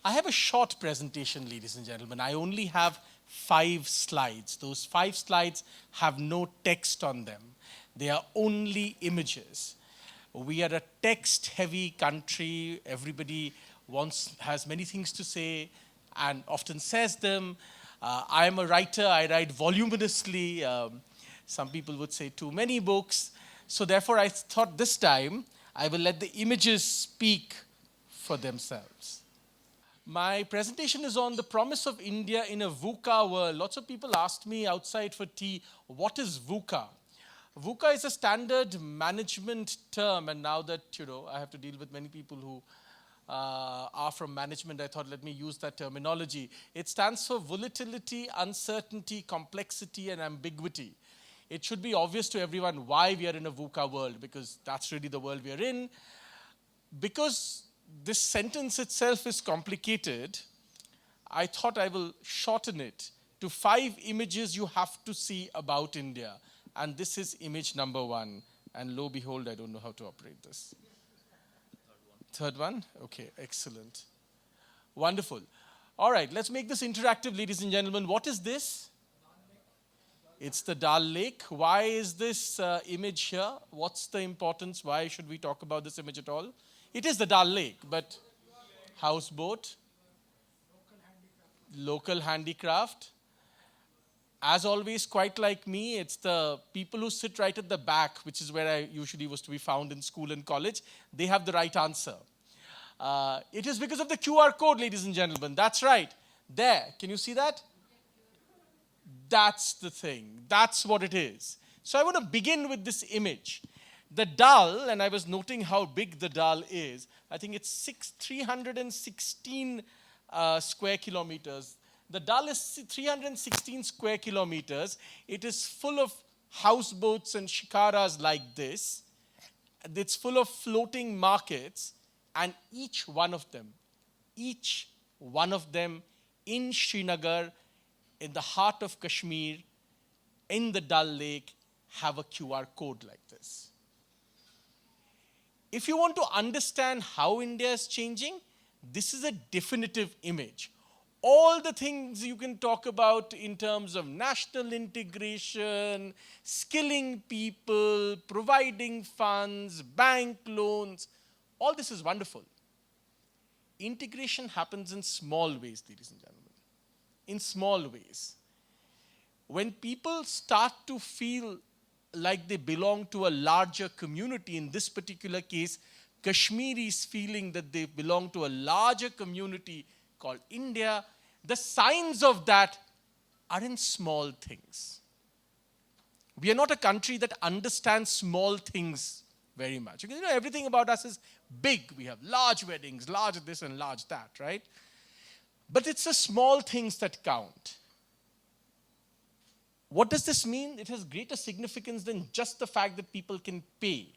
I have a short presentation, ladies and gentlemen. I only have 5 slides. Those 5 slides have no text on them. They are only images. We are a text-heavy country. Everybody has many things to say and often says them. I am a writer. I write voluminously. Some people would say too many books. So therefore, I thought this time I will let the images speak for themselves. My presentation is on the promise of India in a VUCA world. Lots of people asked me outside for tea, what is VUCA? VUCA is a standard management term, and now that I have to deal with many people who are from management, I thought let me use that terminology. It stands for volatility, uncertainty, complexity, and ambiguity. It should be obvious to everyone why we are in a VUCA world, because that's really the world we are in. Because this sentence itself is complicated, I thought I will shorten it to 5 images you have to see about India. And this is image number 1. And lo behold, I don't know how to operate this. Third one? Okay, excellent. Wonderful. All right, let's make this interactive, ladies and gentlemen. What is this? It's the Dal Lake. Why is this image here? What's the importance? Why should we talk about this image at all? It is the Dal Lake, but houseboat, local handicraft. As always, quite like me, it's the people who sit right at the back, which is where I usually was to be found in school and college. They have the right answer. It is because of the QR code, ladies and gentlemen. That's right. There. Can you see that? That's the thing. That's what it is. So I want to begin with this image. The Dal, and I was noting how big the Dal is. I think it's 316 square kilometers. The Dal is 316 square kilometers. It is full of houseboats and shikaras like this. It's full of floating markets, and each one of them in Srinagar, in the heart of Kashmir, in the Dal Lake, have a QR code like this. If you want to understand how India is changing, this is a definitive image. All the things you can talk about in terms of national integration, skilling people, providing funds, bank loans, all this is wonderful. Integration happens in small ways, ladies and gentlemen. In small ways. When people start to feel like they belong to a larger community, in this particular case, Kashmiris feeling that they belong to a larger community called India, the signs of that are in small things. We are not a country that understands small things very much. Because everything about us is big. We have large weddings, large this and large that, right? But it's the small things that count. What does this mean? It has greater significance than just the fact that people can pay.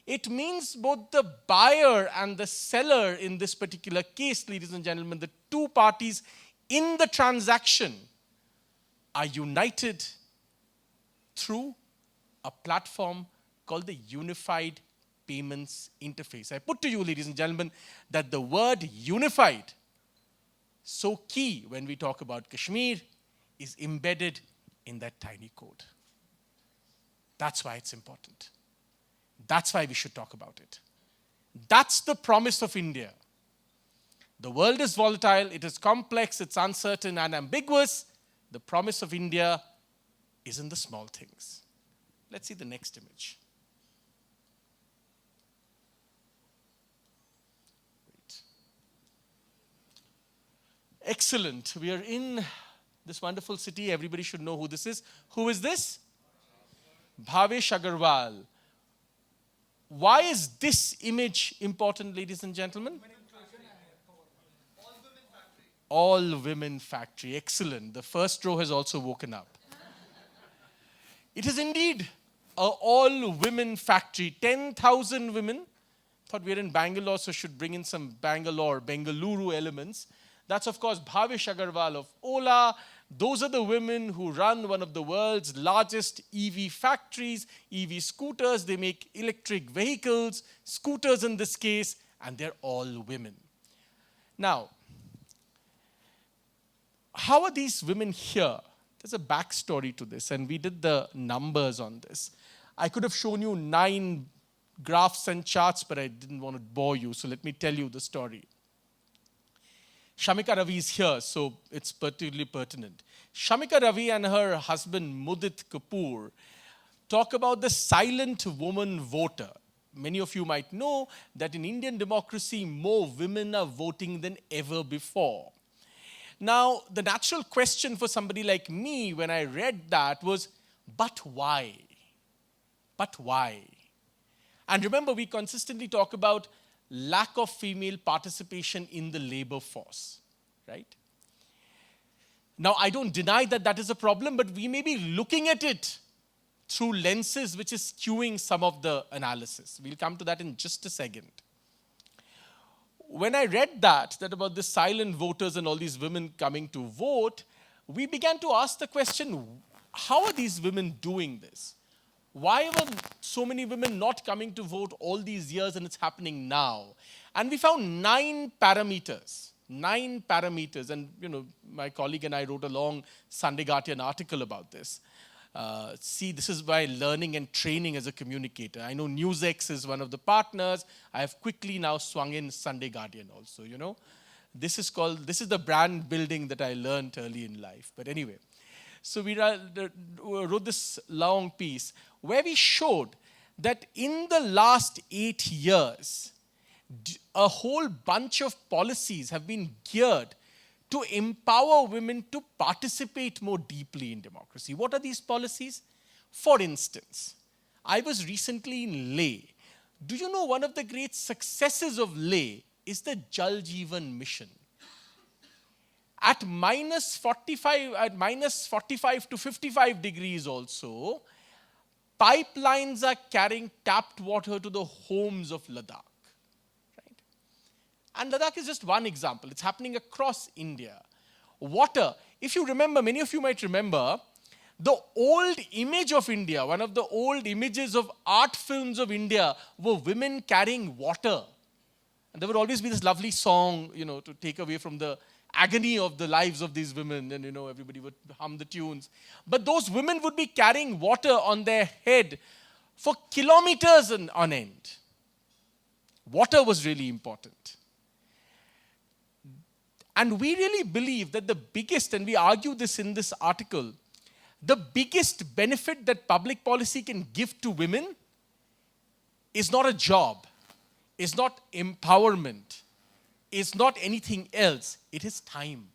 It means both the buyer and the seller in this particular case, ladies and gentlemen, the two parties in the transaction are united through a platform called the Unified Payments Interface. I put to you, ladies and gentlemen, that the word unified, so key when we talk about Kashmir, is embedded in that tiny code. That's why it's important. That's why we should talk about it. That's the promise of India. The world is volatile, it is complex, it's uncertain and ambiguous. The promise of India is in the small things. Let's see the next image. Wait. Excellent. We are in this wonderful city. Everybody should know who this is. Who is this? Bhavesh Agarwal. Why is this image important, ladies and gentlemen? All women factory. Excellent. The first row has also woken up. It is indeed an all women factory. 10,000 women. Thought we are in Bangalore, so should bring in some Bengaluru elements. That's, of course, Bhavesh Agarwal of Ola. Those are the women who run one of the world's largest EV factories, EV scooters. They make electric vehicles, scooters in this case, and they're all women. Now, how are these women here? There's a backstory to this, and we did the numbers on this. I could have shown you 9 graphs and charts, but I didn't want to bore you, so let me tell you the story. Shamika Ravi is here, so it's particularly pertinent. Shamika Ravi and her husband Mudit Kapoor talk about the silent woman voter. Many of you might know that in Indian democracy, more women are voting than ever before. Now, the natural question for somebody like me when I read that was, but why? But why? And remember, we consistently talk about lack of female participation in the labor force, right? Now, I don't deny that that is a problem, but we may be looking at it through lenses which is skewing some of the analysis. We'll come to that in just a second. When I read that about the silent voters and all these women coming to vote, we began to ask the question, how are these women doing this? Why were so many women not coming to vote all these years and it's happening now? And we found 9 parameters. 9 parameters. And, my colleague and I wrote a long Sunday Guardian article about this. See, this is why learning and training as a communicator. I know NewsX is one of the partners. I have quickly now swung in Sunday Guardian also, This is the brand building that I learned early in life. But anyway, so we wrote this long piece where we showed that in the last 8 years, a whole bunch of policies have been geared to empower women to participate more deeply in democracy. What are these policies? For instance, I was recently in Leh. Do you know one of the great successes of Leh is the Jal Jeevan mission? At minus 45 to 55 degrees also, pipelines are carrying tapped water to the homes of Ladakh. Right? And Ladakh is just one example. It's happening across India. Water, if you remember, many of you might remember, the old image of India, one of the old images of art films of India were women carrying water. And there would always be this lovely song, to take away from the agony of the lives of these women, and everybody would hum the tunes. But those women would be carrying water on their head for kilometers on end. Water was really important. And we really believe that the biggest, and we argue this in this article, the biggest benefit that public policy can give to women is not a job, is not empowerment, is not anything else, it is time.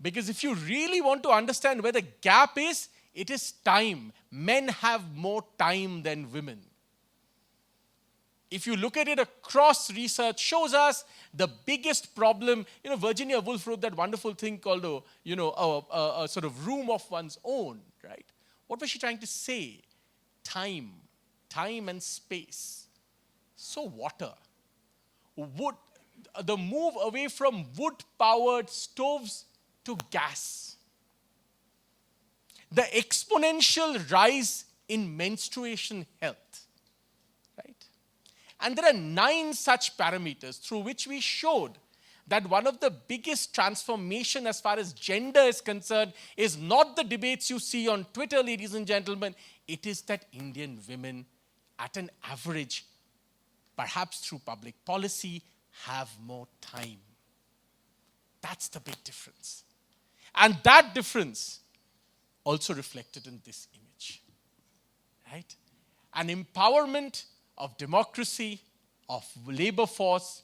Because if you really want to understand where the gap is, it is time. Men have more time than women. If you look at it across, research shows us the biggest problem. Virginia Woolf wrote that wonderful thing called a sort of room of one's own, right? What was she trying to say? Time and space. So water. The move away from wood-powered stoves to gas. The exponential rise in menstruation health. Right? And there are 9 such parameters through which we showed that one of the biggest transformation as far as gender is concerned is not the debates you see on Twitter, ladies and gentlemen. It is that Indian women, at an average, perhaps through public policy, have more time. That's the big difference. And that difference also reflected in this image. Right? An empowerment of democracy, of labor force,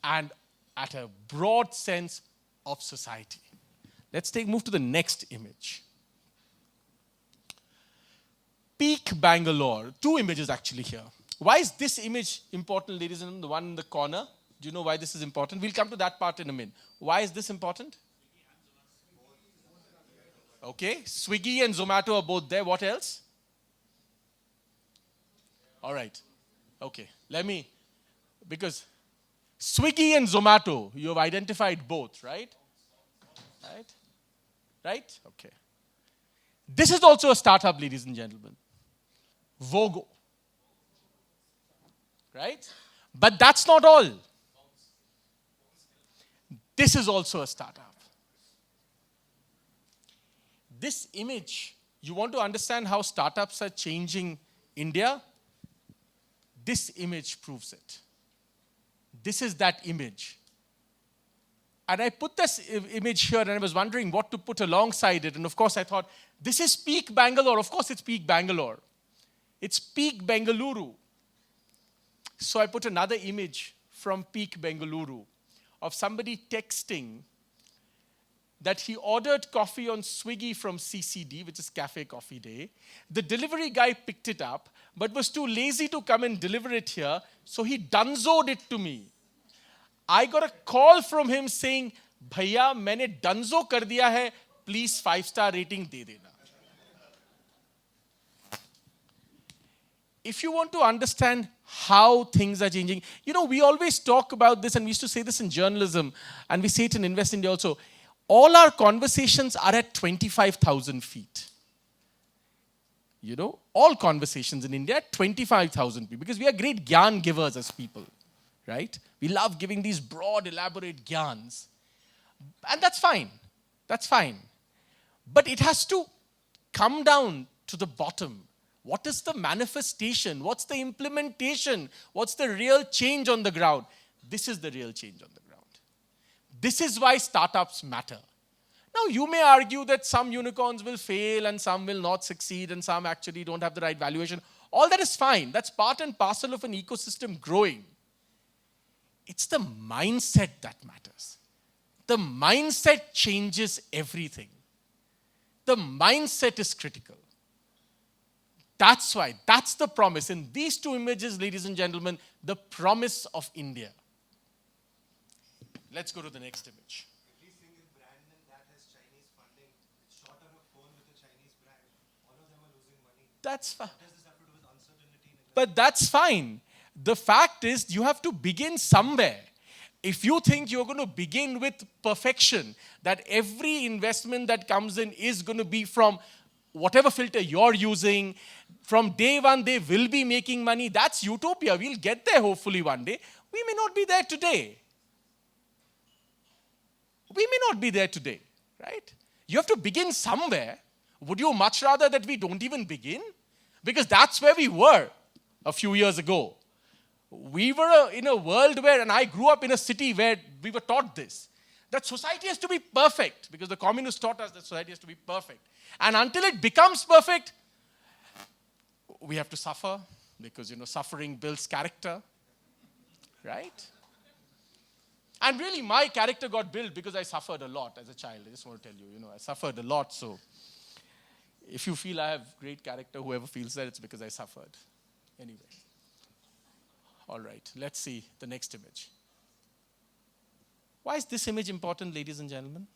and at a broad sense of society. Let's move to the next image. Peak Bangalore. 2 images actually here. Why is this image important, ladies and gentlemen? The one in the corner. Do you know why this is important? We'll come to that part in a minute. Why is this important? Okay, Swiggy and Zomato are both there. What else? All right. Okay, because Swiggy and Zomato, you have identified both, right? Right? Okay. This is also a startup, ladies and gentlemen. Vogo. Right? But that's not all. This is also a startup. This image, you want to understand how startups are changing India? This image proves it. This is that image. And I put this image here and I was wondering what to put alongside it. And of course I thought, this is peak Bangalore. Of course it's peak Bangalore. It's peak Bengaluru. So I put another image from peak Bengaluru of somebody texting that he ordered coffee on Swiggy from CCD, which is Cafe Coffee Day. The delivery guy picked it up, but was too lazy to come and deliver it here, so he dunzoed it to me. I got a call from him saying, Bhaiya, maine dunzo kar diya hai, please 5-star rating de dena. If you want to understand how things are changing, we always talk about this, and we used to say this in journalism, and we say it in Invest India also. All our conversations are at 25,000 feet. All conversations in India at 25,000 feet, because we are great gyan givers as people, right? We love giving these broad, elaborate gyans. And that's fine. That's fine. But it has to come down to the bottom. What is the manifestation? What's the implementation? What's the real change on the ground? This is the real change on the ground. This is why startups matter. Now, you may argue that some unicorns will fail and some will not succeed and some actually don't have the right valuation. All that is fine. That's part and parcel of an ecosystem growing. It's the mindset that matters. The mindset changes everything. The mindset is critical. That's why, that's the promise. In these two images, ladies and gentlemen, the promise of India. Let's go to the next image. Every single brand that has Chinese funding, it's short on a phone with a Chinese brand. All of them are losing money. That's fine. What does this have to do with uncertainty? But that's fine. The fact is, you have to begin somewhere. If you think you're going to begin with perfection, that every investment that comes in is going to be from whatever filter you're using, from day one they will be making money, that's utopia. We'll get there hopefully one day. We may not be there today. We may not be there today, right? You have to begin somewhere. Would you much rather that we don't even begin? Because that's where we were a few years ago. We were in a world where, and I grew up in a city where we were taught this, that society has to be perfect, because the communists taught us that society has to be perfect. And until it becomes perfect, we have to suffer, because, suffering builds character, right? And really, my character got built because I suffered a lot as a child. I just want to tell you, I suffered a lot. So if you feel I have great character, whoever feels that, it's because I suffered. Anyway. All right, let's see the next image. Why is this image important, ladies and gentlemen?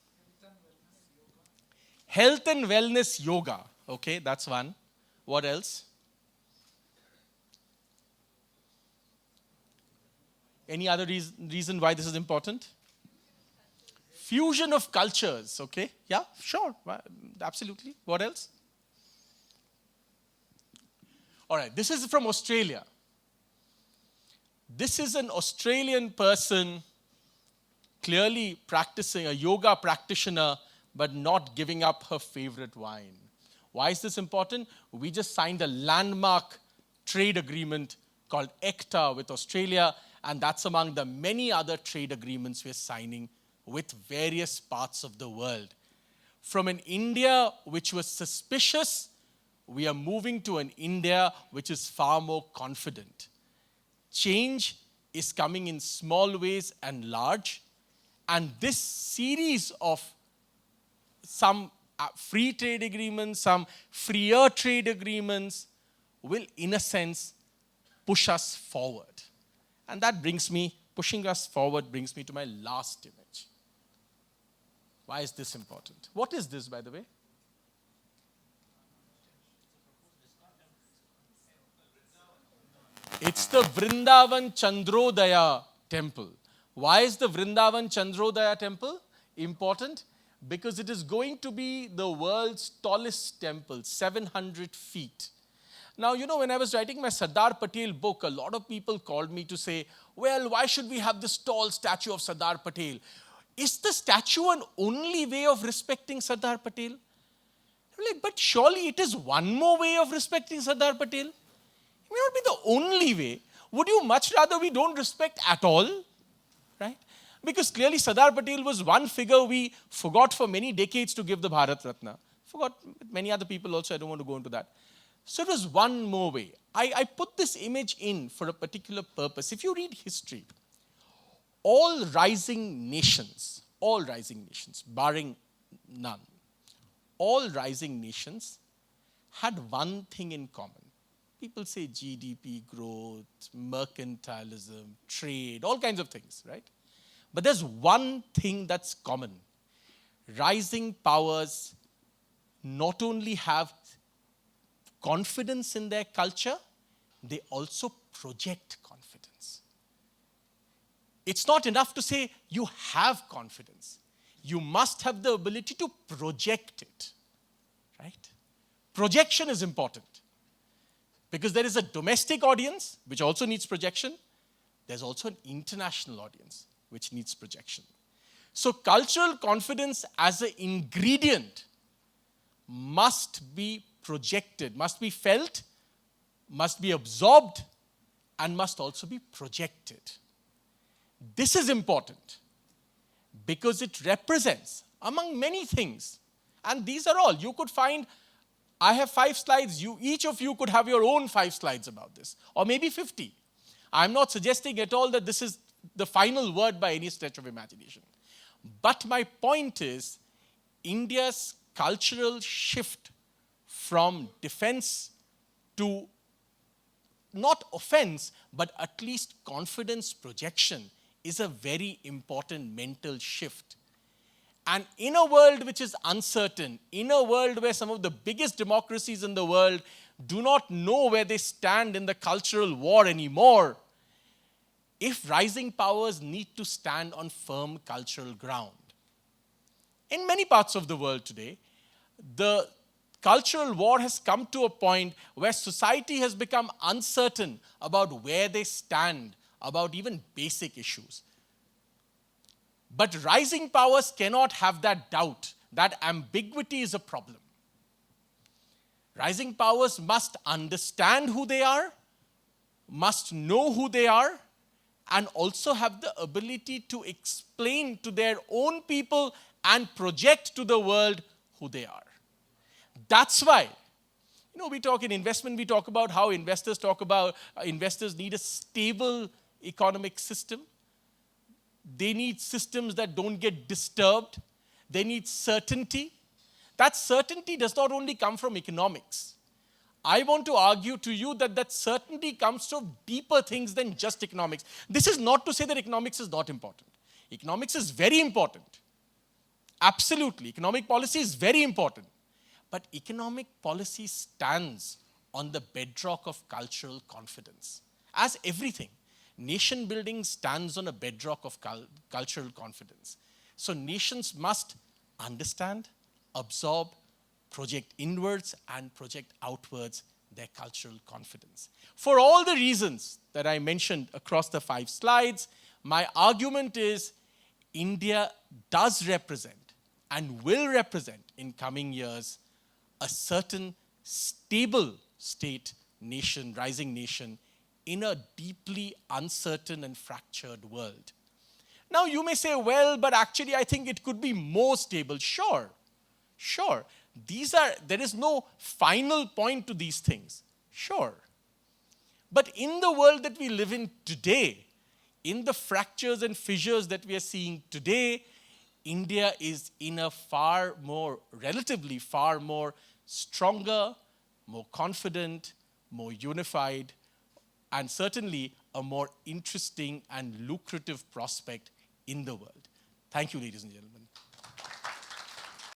Health and wellness yoga. Okay, that's one. What else? Any other reason why this is important? Fusion of cultures, okay? Yeah, sure, absolutely. What else? All right, this is from Australia. This is an Australian person clearly practicing, a yoga practitioner, but not giving up her favorite wine. Why is this important? We just signed a landmark trade agreement called ECTA with Australia, and that's among the many other trade agreements we're signing with various parts of the world. From an India which was suspicious, we are moving to an India which is far more confident. Change is coming in small ways and large, and this series of some free trade agreements, some freer trade agreements will, in a sense, push us forward. And that pushing us forward brings me to my last image. Why is this important? What is this, by the way? It's the Vrindavan Chandrodaya temple. Why is the Vrindavan Chandrodaya temple important? Because it is going to be the world's tallest temple, 700 feet. Now, when I was writing my Sardar Patel book, a lot of people called me to say, well, why should we have this tall statue of Sardar Patel? Is the statue an only way of respecting Sardar Patel? I'm like, but surely it is one more way of respecting Sardar Patel. It may not be the only way. Would you much rather we don't respect at all? Right? Because clearly Sardar Patel was one figure we forgot for many decades to give the Bharat Ratna. Forgot many other people also, I don't want to go into that. So it was one more way. I put this image in for a particular purpose. If you read history, all rising nations, barring none, all rising nations had one thing in common. People say GDP growth, mercantilism, trade, all kinds of things, right? But there's one thing that's common. Rising powers not only have confidence in their culture, they also project confidence. It's not enough to say you have confidence. You must have the ability to project it, right? Projection is important because there is a domestic audience which also needs projection. There's also an international audience which needs projection. So cultural confidence as an ingredient must be projected, must be felt, must be absorbed, and must also be projected. This is important because it represents, among many things, and these are all, you could find, I have 5 slides, each of you could have your own 5 slides about this, or maybe 50. I'm not suggesting at all that this is the final word by any stretch of imagination. But my point is, India's cultural shift from defense to not offense, but at least confidence projection is a very important mental shift. And in a world which is uncertain, in a world where some of the biggest democracies in the world do not know where they stand in the cultural war anymore, if rising powers need to stand on firm cultural ground. In many parts of the world today, the cultural war has come to a point where society has become uncertain about where they stand, about even basic issues. But rising powers cannot have that doubt. That ambiguity is a problem. Rising powers must understand who they are, must know who they are, and also have the ability to explain to their own people and project to the world who they are. That's why, we talk in investment, we talk about how investors need a stable economic system. They need systems that don't get disturbed. They need certainty. That certainty does not only come from economics. I want to argue to you that certainty comes from deeper things than just economics. This is not to say that economics is not important. Economics is very important. Absolutely. Economic policy is very important. But economic policy stands on the bedrock of cultural confidence. As everything, nation building stands on a bedrock of cultural confidence. So nations must understand, absorb, project inwards and project outwards their cultural confidence. For all the reasons that I mentioned across the 5 slides, my argument is India does represent and will represent in coming years a certain stable state, nation, rising nation in a deeply uncertain and fractured world. Now you may say, well, but actually I think it could be more stable. Sure. There is no final point to these things. Sure. But in the world that we live in today, in the fractures and fissures that we are seeing today, India is in a relatively far more stronger, more confident, more unified, and certainly a more interesting and lucrative prospect in the world. Thank you, ladies and gentlemen.